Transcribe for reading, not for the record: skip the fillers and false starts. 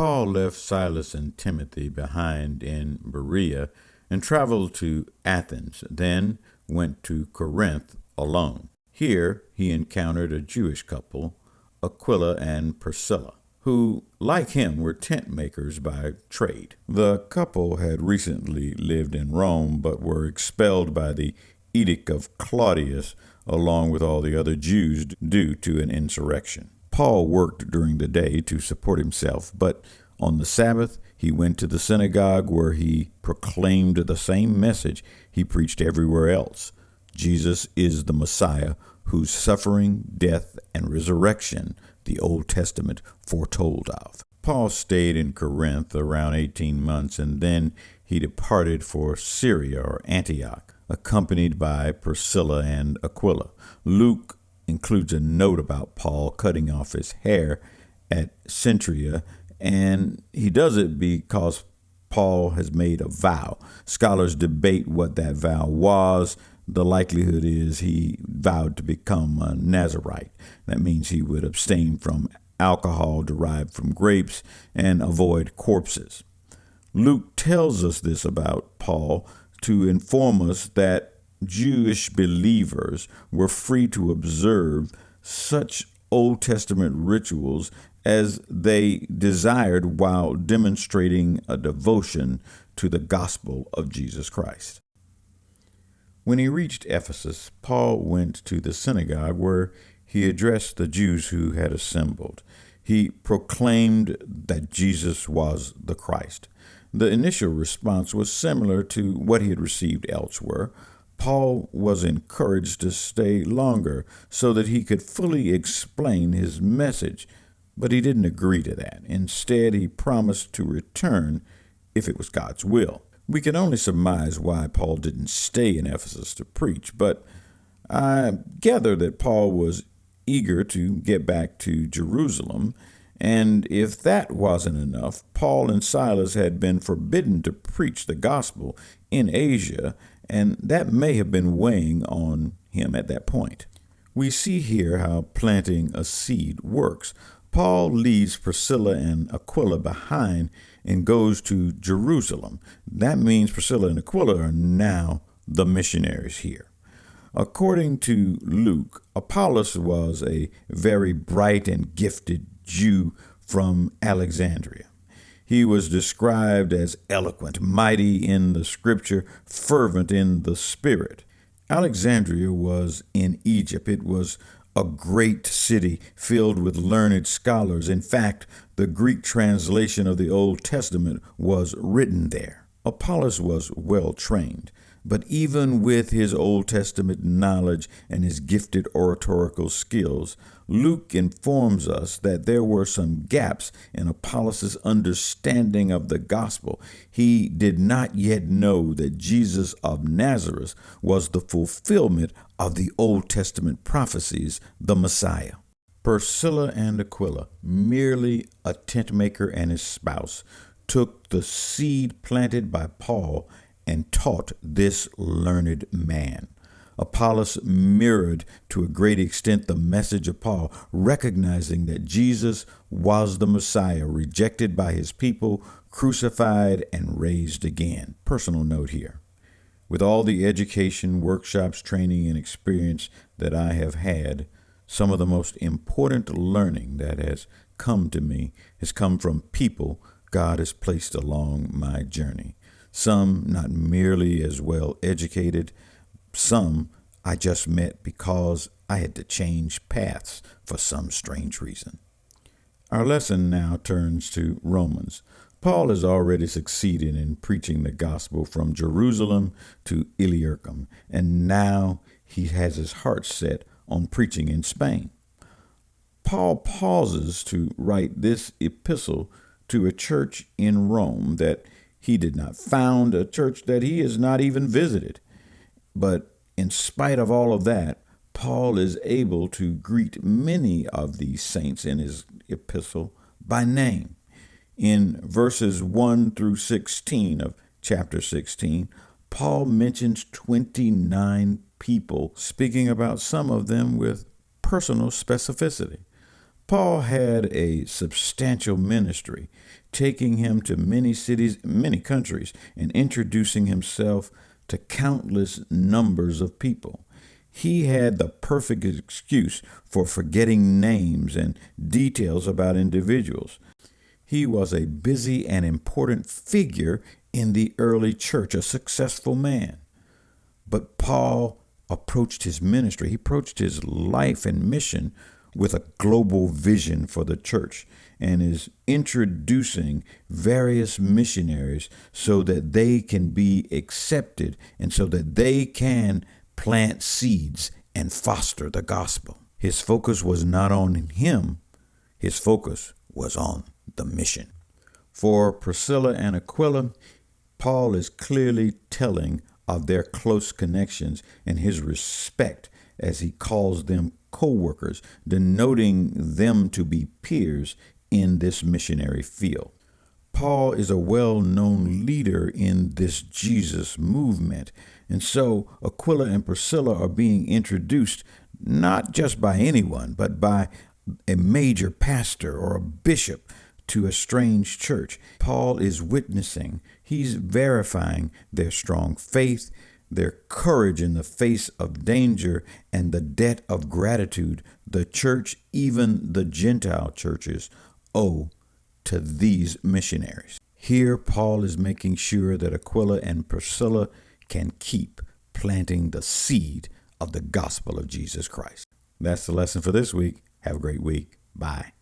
Paul left Silas and Timothy behind in Berea and traveled to Athens, then went to Corinth alone. Here he encountered a Jewish couple, Aquila and Priscilla, who, like him, were tent makers by trade. The couple had recently lived in Rome, but were expelled by the Edict of Claudius, along with all the other Jews, due to an insurrection. Paul worked during the day to support himself, but on the Sabbath he went to the synagogue where he proclaimed the same message he preached everywhere else. Jesus is the Messiah, whose suffering, death, and resurrection the Old Testament foretold of. Paul stayed in Corinth around 18 months, and then he departed for Syria or Antioch, accompanied by Priscilla and Aquila. Luke includes a note about Paul cutting off his hair at Cenchrea, and he does it because Paul has made a vow. Scholars debate what that vow was. The likelihood is he vowed to become a Nazirite. That means he would abstain from alcohol derived from grapes and avoid corpses. Luke tells us this about Paul to inform us that Jewish believers were free to observe such Old Testament rituals as they desired while demonstrating a devotion to the gospel of Jesus Christ. When he reached Ephesus, Paul went to the synagogue where he addressed the Jews who had assembled. He proclaimed that Jesus was the Christ. The initial response was similar to what he had received elsewhere. Paul was encouraged to stay longer so that he could fully explain his message, but he didn't agree to that. Instead, he promised to return if it was God's will. We can only surmise why Paul didn't stay in Ephesus to preach, but I gather that Paul was eager to get back to Jerusalem, and if that wasn't enough, Paul and Silas had been forbidden to preach the gospel in Asia, and that may have been weighing on him at that point. We see here how planting a seed works. Paul leaves Priscilla and Aquila behind and goes to Jerusalem. That means Priscilla and Aquila are now the missionaries here. According to Luke, Apollos was a very bright and gifted Jew from Alexandria. He was described as eloquent, mighty in the scripture, fervent in the spirit. Alexandria was in Egypt. It was a great city filled with learned scholars. In fact, the Greek translation of the Old Testament was written there. Apollos was well trained, but even with his Old Testament knowledge and his gifted oratorical skills, Luke informs us that there were some gaps in Apollos' understanding of the gospel. He did not yet know that Jesus of Nazareth was the fulfillment of the Old Testament prophecies, the Messiah. Priscilla and Aquila, merely a tent maker and his spouse, took the seed planted by Paul and taught this learned man. Apollos mirrored to a great extent the message of Paul, recognizing that Jesus was the Messiah, rejected by his people, crucified, and raised again. Personal note here. With all the education, workshops, training, and experience that I have had, some of the most important learning that has come to me has come from people God has placed along my journey. Some not merely as well educated, some I just met because I had to change paths for some strange reason. Our lesson now turns to Romans. Paul has already succeeded in preaching the gospel from Jerusalem to Illyricum, and now he has his heart set on preaching in Spain. Paul pauses to write this epistle to a church in Rome that he did not found, a church that he has not even visited. But in spite of all of that, Paul is able to greet many of these saints in his epistle by name. In verses 1 through 16 of chapter 16, Paul mentions 29 people, speaking about some of them with personal specificity. Paul had a substantial ministry, taking him to many cities, many countries, and introducing himself to countless numbers of people. He had the perfect excuse for forgetting names and details about individuals. He was a busy and important figure in the early church, a successful man. But Paul approached his ministry, he approached his life and mission with a global vision for the church, and is introducing various missionaries so that they can be accepted and so that they can plant seeds and foster the gospel. His focus was not on him, his focus was on the mission. For Priscilla and Aquila, Paul is clearly telling of their close connections and his respect as he calls them co-workers, denoting them to be peers in this missionary field. Paul is a well-known leader in this Jesus movement, and so Aquila and Priscilla are being introduced not just by anyone, but by a major pastor or a bishop to a strange church. Paul is witnessing, he's verifying their strong faith, their courage in the face of danger, and the debt of gratitude the church, even the Gentile churches, owe to these missionaries. Here, Paul is making sure that Aquila and Priscilla can keep planting the seed of the gospel of Jesus Christ. That's the lesson for this week. Have a great week. Bye.